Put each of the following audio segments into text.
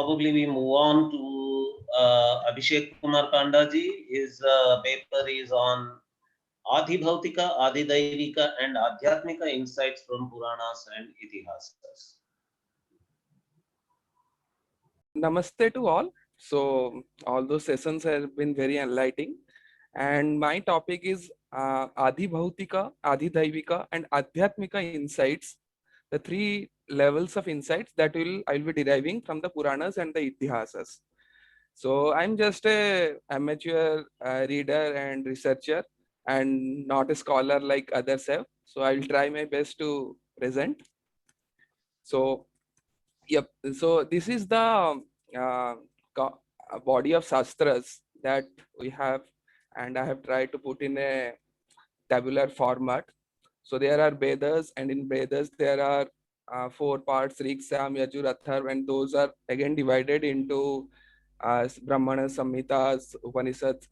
probably we move on to Abhishek Kumar Pandaji. His paper is on Adhibhautika, Adhidaivika and Adhyatmika insights from Puranas and Itihasas. Namaste to all. So all those sessions have been very enlightening, and my topic is Adhibhautika, Adhidaivika and Adhyatmika insights, the three levels of insights that I'll be deriving from the Puranas and the Itihasas. So I'm just a amateur reader and researcher and not a scholar like others have. So I'll try my best to present. So yep. So this is the uh, body of shastras that we have, and I have tried to put in a tabular format. So there are Vedas, and in Vedas there are four parts: Rig, Sam, Yajur, Atharva, and those are again divided into Brahmana, Samhitas, Upanishads,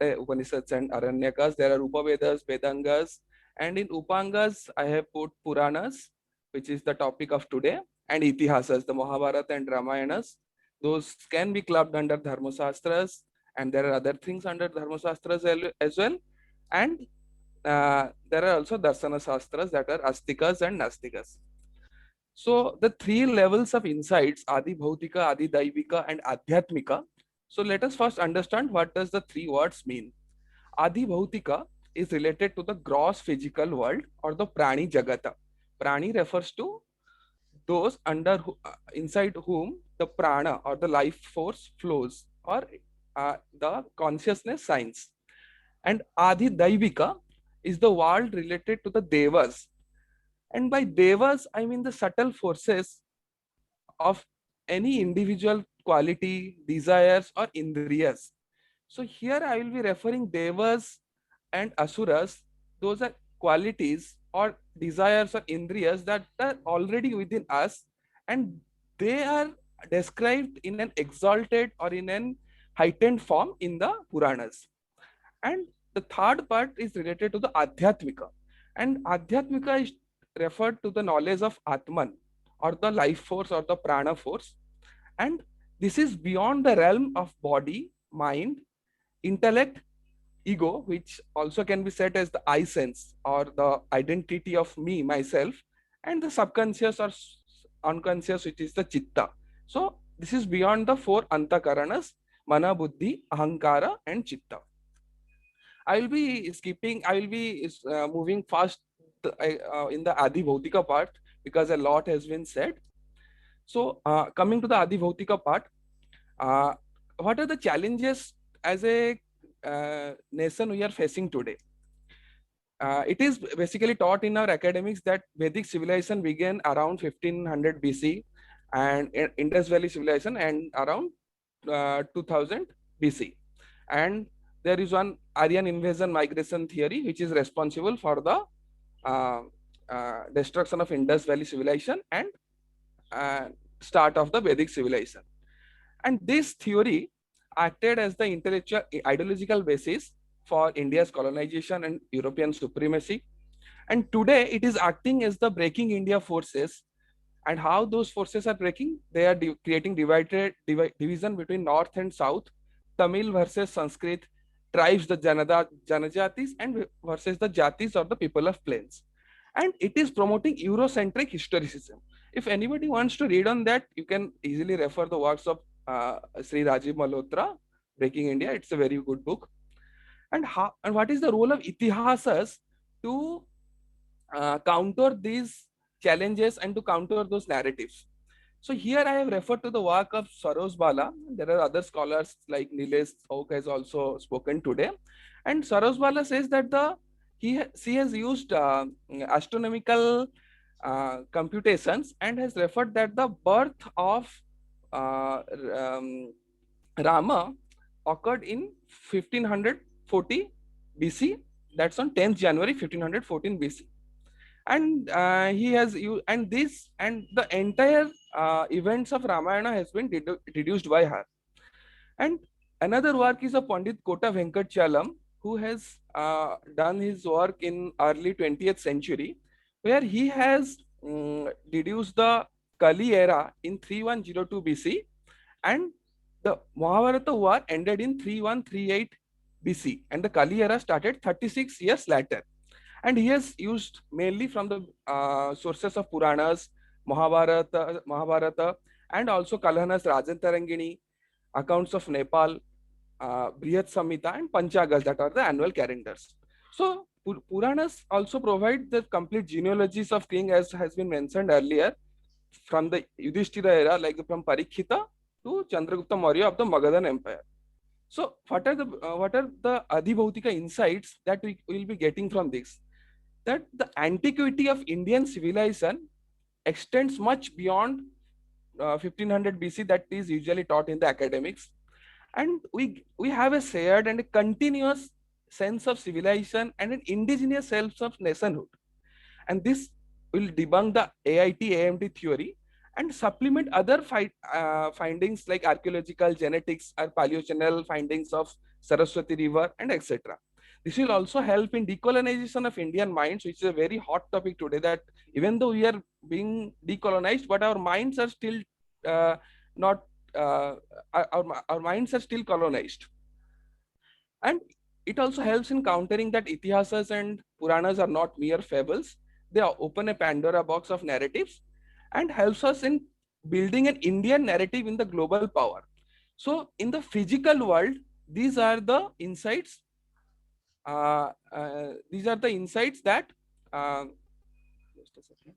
and Aranyakas. There are Upavedas, Vedangas, and in Upangas I have put Puranas, which is the topic of today, and Itihasas, the Mahabharata and Ramayanas. Those can be clubbed under Dharmasastras, and there are other things under Dharmasastras as well. And there are also Darsana Shastras, that are Astikas and Nastikas. So the three levels of insights, Adi Bhautika, Adi Daivika and Adhyatmika. So let us first understand what does the three words mean. Adi Bhautika is related to the gross physical world or the Prani Jagata. Prani refers to those inside whom the prana or the life force flows, or the consciousness signs. And Adi Daivika is the world related to the devas. And by devas, I mean the subtle forces of any individual quality, desires, or indriyas. So here I will be referring devas and asuras. Those are qualities or desires or indriyas that are already within us, and they are described in an exalted or in an heightened form in the Puranas. And the third part is related to the Adhyatmika. And Adhyatmika is referred to the knowledge of Atman, or the life force or the prana force. And this is beyond the realm of body, mind, intellect, ego, which also can be said as the I sense or the identity of me, myself, and the subconscious or unconscious, which is the chitta. So this is beyond the four antakaranas, mana, buddhi, ahankara, and chitta. I will be skipping, I will be moving fast in the Adi Bhautika part because a lot has been said. So coming to the Adi Bhautika part, uh, what are the challenges as a nation we are facing today? It is basically taught in our academics that Vedic civilization began around 1500 BC and Indus Valley civilization and around 2000 BC. And there is one Aryan invasion migration theory which is responsible for the destruction of Indus Valley civilization and start of the Vedic civilization. And this theory acted as the intellectual ideological basis for India's colonization and European supremacy. And today it is acting as the breaking India forces. And how those forces are breaking? They are creating division between North and South, Tamil versus Sanskrit, tribes, the Janajatis, and versus the Jatis or the people of plains. And it is promoting Eurocentric historicism. If anybody wants to read on that, you can easily refer the works of Sri Rajiv Malhotra, Breaking India. It's a very good book. And what is the role of Itihasas to counter these challenges and to counter those narratives? So here I have referred to the work of Sarosh Bala. There are other scholars like Nilesh Oak has also spoken today. And Sarosh Bala says that she has used astronomical computations and has referred that the birth of Rama occurred in 1540 BC. That's on 10th January 1514 BC. And he has used, and this and the entire events of Ramayana has been deduced by her. And another work is of Pandit Kota Venkatchalam, who has done his work in early 20th century, where he has deduced the Kali era in 3102 BC, and The Mahabharata war ended in 3138 BC, and the Kali era started 36 years later. And he has used mainly from the sources of Puranas, Mahabharata, and also Kalhana's Rajantarangini, accounts of Nepal, Brihat Samhita, and Panchagas, that are the annual calendars. So Puranas also provide the complete genealogies of king, as has been mentioned earlier, from the Yudhishthira era, like from Parikshita to Chandragupta Maurya of the Magadhan Empire. So what are the Adhibhautika insights that we will be getting from this? That the antiquity of Indian civilization extends much beyond 1500 BC, that is usually taught in the academics, and we have a shared and a continuous sense of civilization and an indigenous sense of nationhood. And this will debunk the AIT AMT theory and supplement other findings like archaeological, genetics, or paleochannel findings of Saraswati River, and etc. This will also help in decolonization of Indian minds, which is a very hot topic today. That even though we are being decolonized, but our minds are still not our minds are still colonized. And it also helps in countering that Itihasas and Puranas are not mere fables. They open a Pandora box of narratives and helps us in building an Indian narrative in the global power. So in the physical world, these are the insights. These are the insights that. Just a second.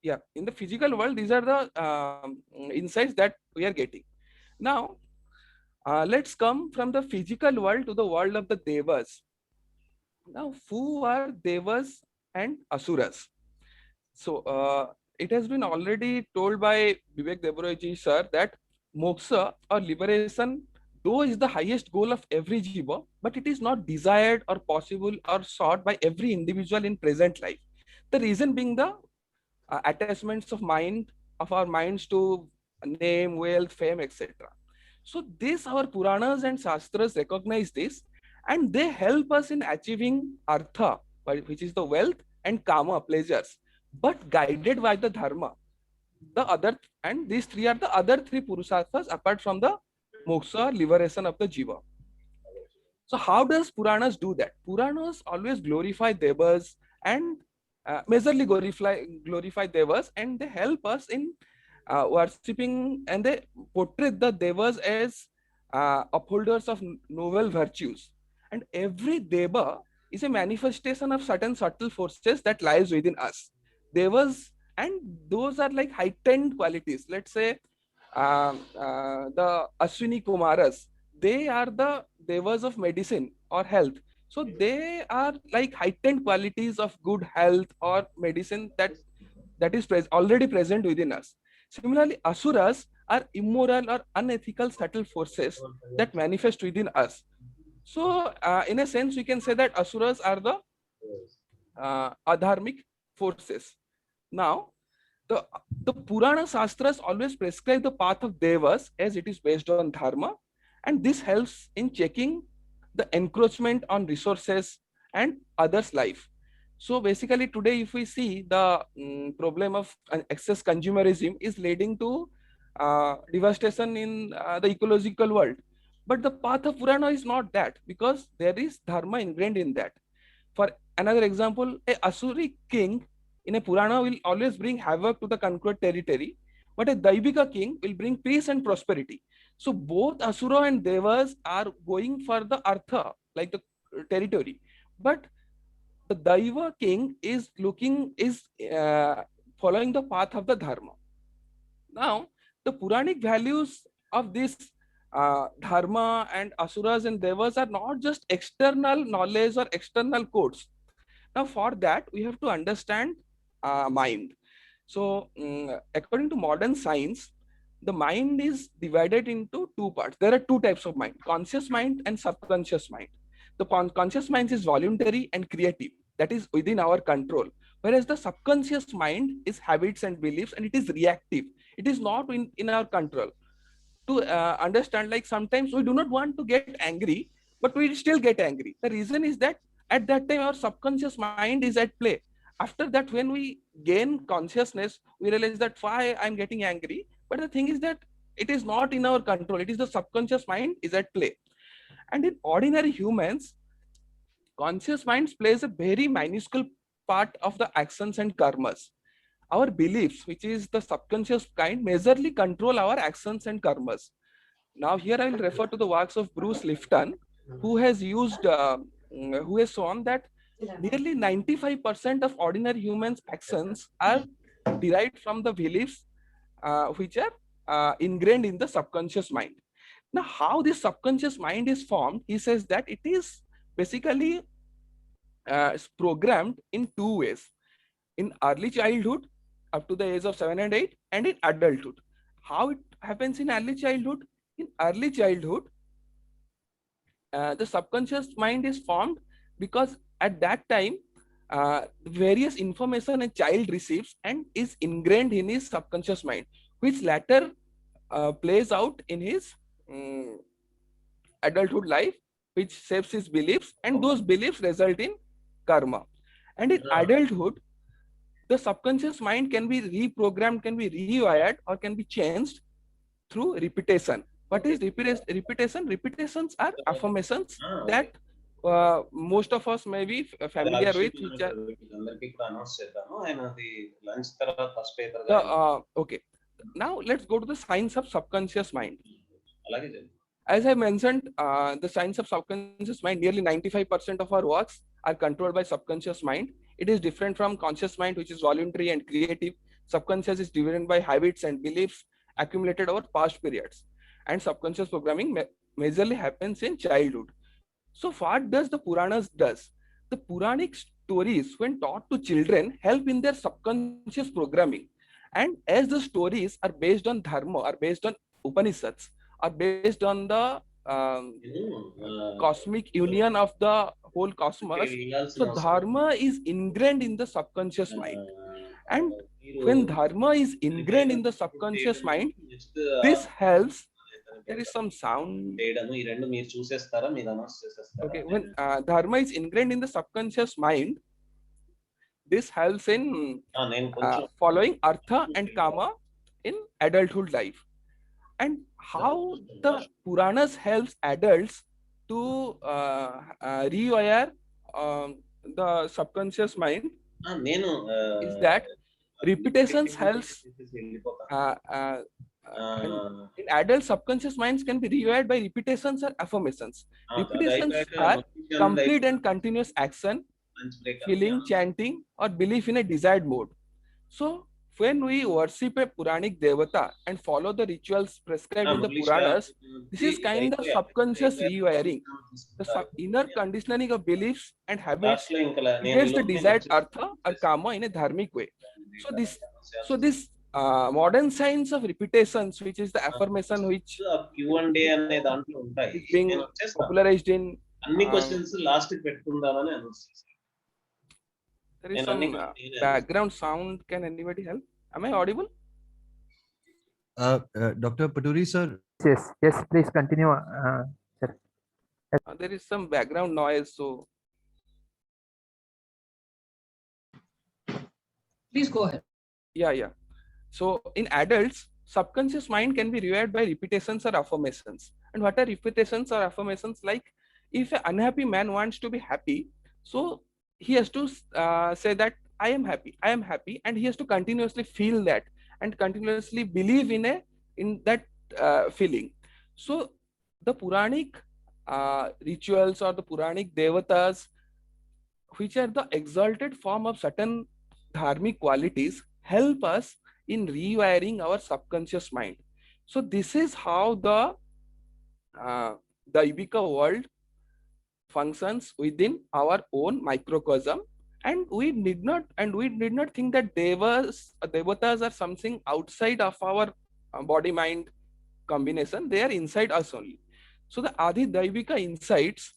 Yeah, in the physical world, these are the insights that we are getting. Now, let's come from the physical world to the world of the Devas. Now, who are Devas and Asuras? So, it has been already told by Vivek Debaroji sir that moksha or liberation, though is the highest goal of every jiva, but it is not desired or possible or sought by every individual in present life. The reason being the attachments of our minds to name, wealth, fame, etc. So this our Puranas and Shastras recognize this, and they help us in achieving artha, which is the wealth, and kama, pleasures, but guided by the dharma. The other, and these three are the other three purusharthas apart from the moksha, liberation of the jiva. So how does Puranas do that? Puranas always glorify devas and majorly glorify devas, and they help us in worshipping, and they portray the devas as upholders of noble virtues. And every deva is a manifestation of certain subtle forces that lies within us. Devas, and those are like heightened qualities. Let's say the Ashwini Kumaras, they are the devas of medicine or health. So they are like heightened qualities of good health or medicine that is already present within us. Similarly, asuras are immoral or unethical subtle forces that manifest within us. So in a sense, we can say that asuras are the adharmic forces. Now, the Purana Shastras always prescribe the path of devas as it is based on dharma, and this helps in checking the encroachment on resources and others' life. So basically today, if we see the problem of excess consumerism is leading to devastation in the ecological world. But the path of Purana is not that, because there is dharma ingrained in that. For another example, a Asuri king in a Purana will always bring havoc to the conquered territory, but a Daivika king will bring peace and prosperity. So both Asura and Devas are going for the Artha, like the territory. But the Daiva king is following the path of the Dharma. Now, the Puranic values of this Dharma and Asuras and Devas are not just external knowledge or external codes. Now, for that, we have to understand mind. So, according to modern science, the mind is divided into two parts. There are two types of mind: conscious mind and subconscious mind. The conscious mind is voluntary and creative, that is within our control, whereas the subconscious mind is habits and beliefs, and it is reactive. It is not in our control. to understand, like sometimes we do not want to get angry, but we still get angry. The reason is that at that time our subconscious mind is at play. After that, when we gain consciousness, we realize that why I'm getting angry. But the thing is that it is not in our control. It is the subconscious mind is at play. And in ordinary humans, conscious minds plays a very minuscule part of the actions and karmas. Our beliefs, which is the subconscious kind, majorly control our actions and karmas. Now here I will refer to the works of Bruce Lifton, who has who has shown that nearly 95% of ordinary humans' actions are derived from the beliefs which are ingrained in the subconscious mind. Now, how this subconscious mind is formed, he says that it is basically programmed in two ways: in early childhood, up to the age of 7 and 8, and in adulthood. How it happens in early childhood? In early childhood, the subconscious mind is formed because at that time, various information a child receives and is ingrained in his subconscious mind, which later plays out in his adulthood life, which shapes his beliefs, and those beliefs result in karma. And in adulthood, the subconscious mind can be reprogrammed, can be rewired, or can be changed through repetition. What is repetition? Repetitions are affirmations that most of us may be familiar with. Which are, okay. Now let's go to the science of subconscious mind. As I mentioned, the science of subconscious mind, nearly 95% of our works are controlled by subconscious mind. It is different from conscious mind, which is voluntary and creative. Subconscious is driven by habits and beliefs accumulated over past periods. And subconscious programming majorly happens in childhood. So what does the Puranas does? The Puranic stories, when taught to children, help in their subconscious programming. And as the stories are based on dharma, are based on Upanishads, are based on the cosmic union of the whole cosmos. So dharma is ingrained in the subconscious mind. And when dharma is ingrained in the subconscious mind, this helps. There is some sound. Okay, when dharma is ingrained in the subconscious mind, this helps in following artha and kama in adulthood life. And how the Puranas helps adults to rewire the subconscious mind is that repetitions helps in adult subconscious minds can be rewired by repetitions or affirmations. Repetitions are complete and continuous action, feeling, chanting, or belief in a desired mode. So when we worship a Puranic Devata and follow the rituals prescribed in the Puranas, this is kind of subconscious rewiring. The inner conditioning of beliefs and habits creates the desired artha or karma in a dharmic way. So this modern science of repetitions, which is the affirmation which is being popularized in there is some background sound. Can anybody help? Am I audible? Dr. Paturi sir. Yes, please continue. Sir. There is some background noise, so please go ahead. Yeah. So in adults, subconscious mind can be rewired by repetitions or affirmations. And what are repetitions or affirmations? Like if an unhappy man wants to be happy, so he has to say that I am happy, and he has to continuously feel that and continuously believe in that feeling. So the Puranic rituals or the Puranic devatas, which are the exalted form of certain dharmic qualities, help us in rewiring our subconscious mind. So this is how the Daivika world functions within our own microcosm, and we need not think that devatas are something outside of our body mind combination. They are inside us only. So the Adi Daivika insights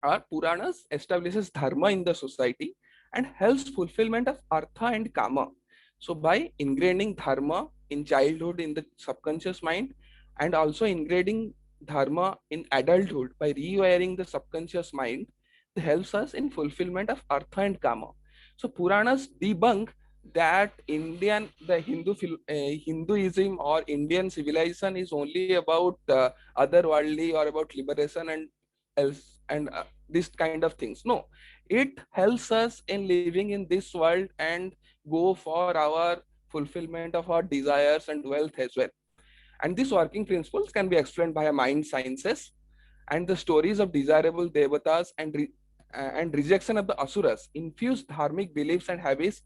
are Puranas establishes dharma in the society and helps fulfillment of artha and kama. So by ingraining dharma in childhood in the subconscious mind, and also integrating dharma in adulthood by rewiring the subconscious mind helps us in fulfillment of artha and kama. So Puranas debunk that Hinduism or Indian civilization is only about otherworldly or about liberation and else and this kind of things. No, it helps us in living in this world and go for our fulfillment of our desires and wealth as well. And these working principles can be explained by mind sciences and the stories of desirable devatas and rejection of the asuras infuse dharmic beliefs and habits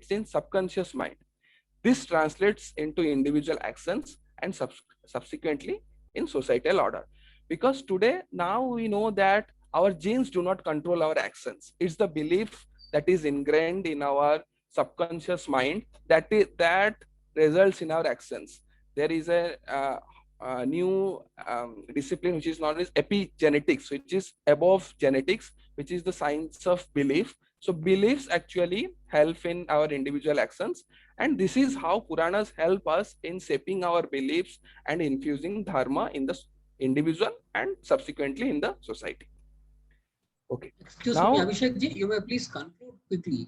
in subconscious mind. This translates into individual actions and subsequently in societal order. Because today, now we know that our genes do not control our actions. It's the belief that is ingrained in our subconscious mind that results in our actions. There is a new discipline which is known as epigenetics, which is above genetics, which is the science of belief. So beliefs actually help in our individual actions, and this is how Puranas help us in shaping our beliefs and infusing dharma in the individual and subsequently in the society. Okay. Excuse Now, me, Abhishek ji, you may please conclude quickly.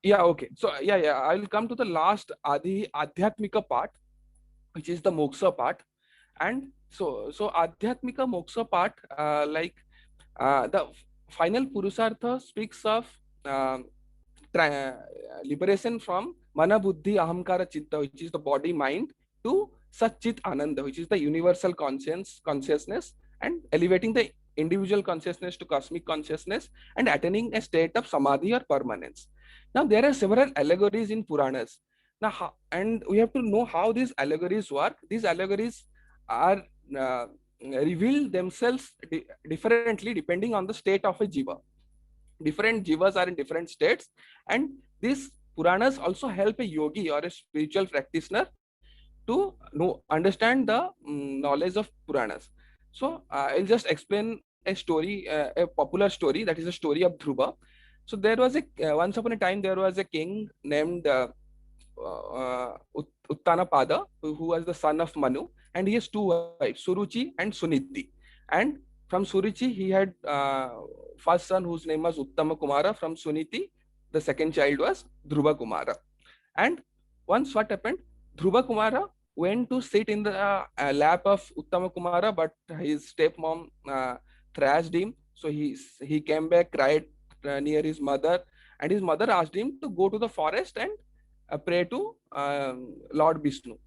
Yeah, okay. So yeah, I will come to the last Adhyatmika part, which is the moksha part. And so Adhyatmika moksha part, the final Purusartha speaks of liberation from mana buddhi ahamkara chitta, which is the body mind, to satchit ananda, which is the universal consciousness, and elevating the individual consciousness to cosmic consciousness and attaining a state of samadhi or permanence. Now there are several allegories in Puranas. Now, and we have to know how these allegories work. These allegories are reveal themselves differently depending on the state of a jiva. Different jivas are in different states, and these Puranas also help a yogi or a spiritual practitioner to understand the knowledge of Puranas. So I'll just explain a story, a popular story, that is the story of Dhruva. So there was once upon a time there was a king named Uttanapada, who was the son of Manu, and he has two wives, Suruchi and Suniti. And from Suruchi he had first son whose name was Uttama Kumara. From Suniti, the second child was Dhruva Kumara. And once what happened, Dhruva Kumara went to sit in the lap of Uttama Kumara, but his stepmom thrashed him. So he came back, cried near his mother, and his mother asked him to go to the forest and pray to Lord Vishnu.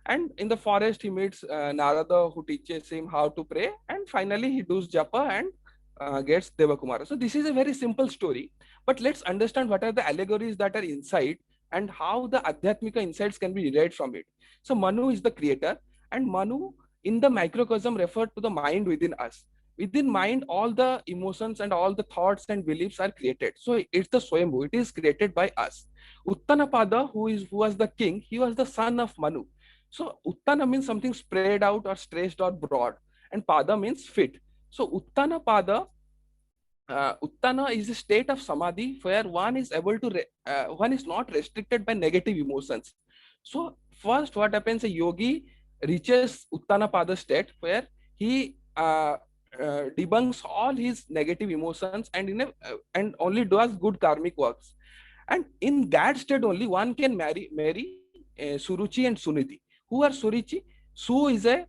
And in the forest, he meets Narada, who teaches him how to pray. And finally, he does japa and gets Devakumara. So this is a very simple story. But let's understand what are the allegories that are inside and how the Adhyatmika insights can be derived from it. So Manu is the creator, and Manu in the microcosm referred to the mind within us. Within mind, all the emotions and all the thoughts and beliefs are created. So it's the Swayambhu. It is created by us. Uttanapada, who was the king, he was the son of Manu. So Uttana means something spread out or stretched or broad, and Pada means fit. So Uttanapada, Uttana is a state of samadhi where one is able to, one is not restricted by negative emotions. So first what happens, a yogi reaches Uttanapada state where he debunks all his negative emotions and and only does good karmic works. And in that state only one can marry Suruchi and Suniti. Who are Suruchi? Su is a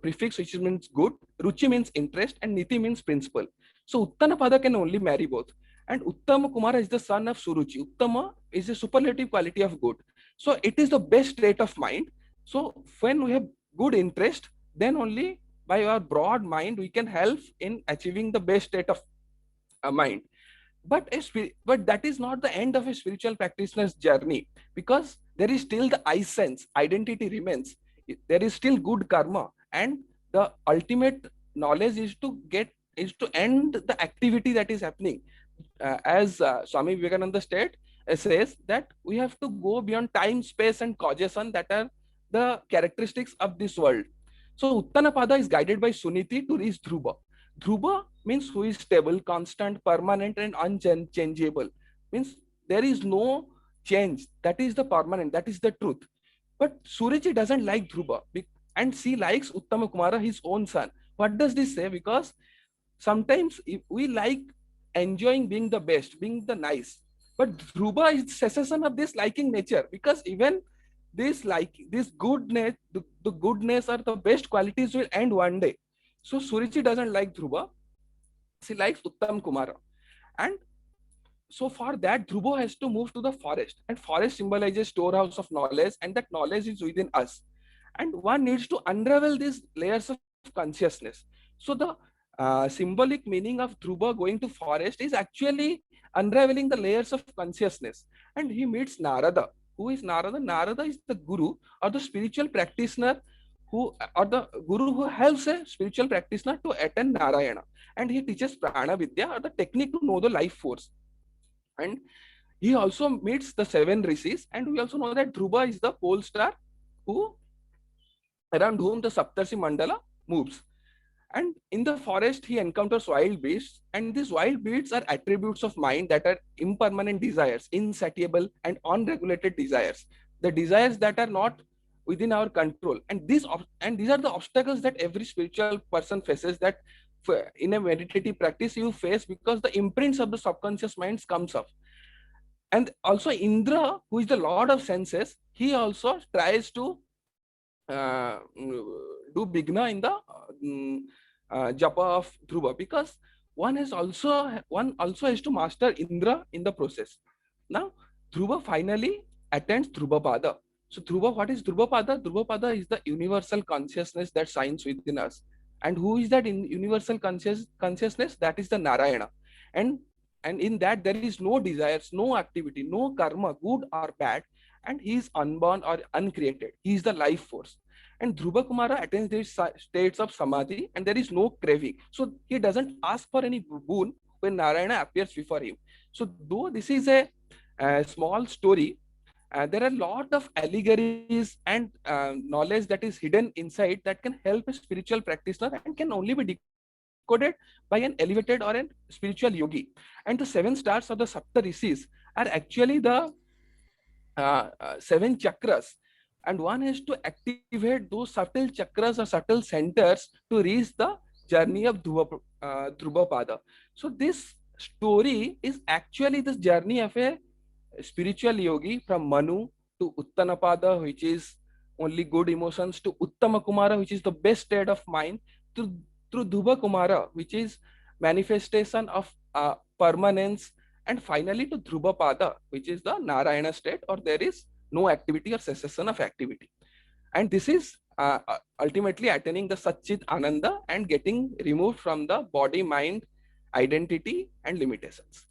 prefix which means good, Ruchi means interest, and Niti means principle. So Uttanapada can only marry both. And Uttama Kumara is the son of Suruchi. Uttama is a superlative quality of good. So it is the best state of mind. So when we have good interest, then only by our broad mind we can help in achieving the best state of mind. But that is not the end of a spiritual practitioner's journey, because there is still the I sense, identity remains. There is still good karma, and the ultimate knowledge is to end the activity that is happening. As Swami Vivekananda says that we have to go beyond time, space, and causation that are the characteristics of this world. So Uttanapada is guided by Suniti to reach Dhruva. Dhruva means who is stable, constant, permanent, and unchangeable. Means there is no change. That is the permanent. That is the truth. But Suruchi doesn't like Dhruva. and she likes Uttama Kumara, his own son. What does this say? Because sometimes if we like enjoying being the best, being the nice, but Dhruva is cessation of this liking nature, because even this goodness, the goodness or the best qualities will end one day. So Suruchi doesn't like Dhruva, she likes Uttam Kumara. And so for that, Dhruva has to move to the forest, and forest symbolizes storehouse of knowledge, and that knowledge is within us. And one needs to unravel these layers of consciousness. So the symbolic meaning of Dhruva going to forest is actually unraveling the layers of consciousness. And he meets Narada. Who is Narada? Narada is the guru or the spiritual practitioner or the guru who helps a spiritual practitioner to attain Narayana. And he teaches Prana Vidya, or the technique to know the life force. And he also meets the 7 rishis, and we also know that Dhruva is the pole star around whom the Saptarshi Mandala moves. And in the forest, he encounters wild beasts, and these wild beasts are attributes of mind that are impermanent desires, insatiable and unregulated desires, the desires that are not within our control. And these are the obstacles that every spiritual person faces, that in a meditative practice you face, because the imprints of the subconscious minds comes up. And also Indra, who is the lord of senses, he also tries to do Bigna in the japa of Dhruva, because one also has to master Indra in the process. Now Dhruva finally attends Dhruvapada. So Dhruva, what is Dhruvapada? Dhruvapada is the universal consciousness that shines within us. And who is that in universal consciousness? That is the Narayana. And in that there is no desires, no activity, no karma, good or bad, and he is unborn or uncreated. He is the life force. And Dhruva Kumara attains these states of samadhi, and there is no craving. So he doesn't ask for any boon when Narayana appears before him. So though this is a small story, there are a lot of allegories and knowledge that is hidden inside that can help a spiritual practitioner and can only be decoded by an elevated or a spiritual yogi. And the 7 stars of the Sapta Rishis are actually the 7 chakras, and one has to activate those subtle chakras or subtle centers to reach the journey of Dhruvapada. So this story is actually the journey of a spiritual yogi from Manu to Uttanapada, which is only good emotions, to Uttama Kumara, which is the best state of mind, through Dhruva Kumara, which is manifestation of permanence, and finally to Dhruvapada, which is the Narayana state, or there is no activity or cessation of activity. And this is ultimately attaining the Satchit Ananda and getting removed from the body, mind, identity and limitations.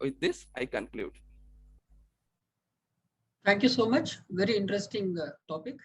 With this, I conclude. Thank you so much. Very interesting topic.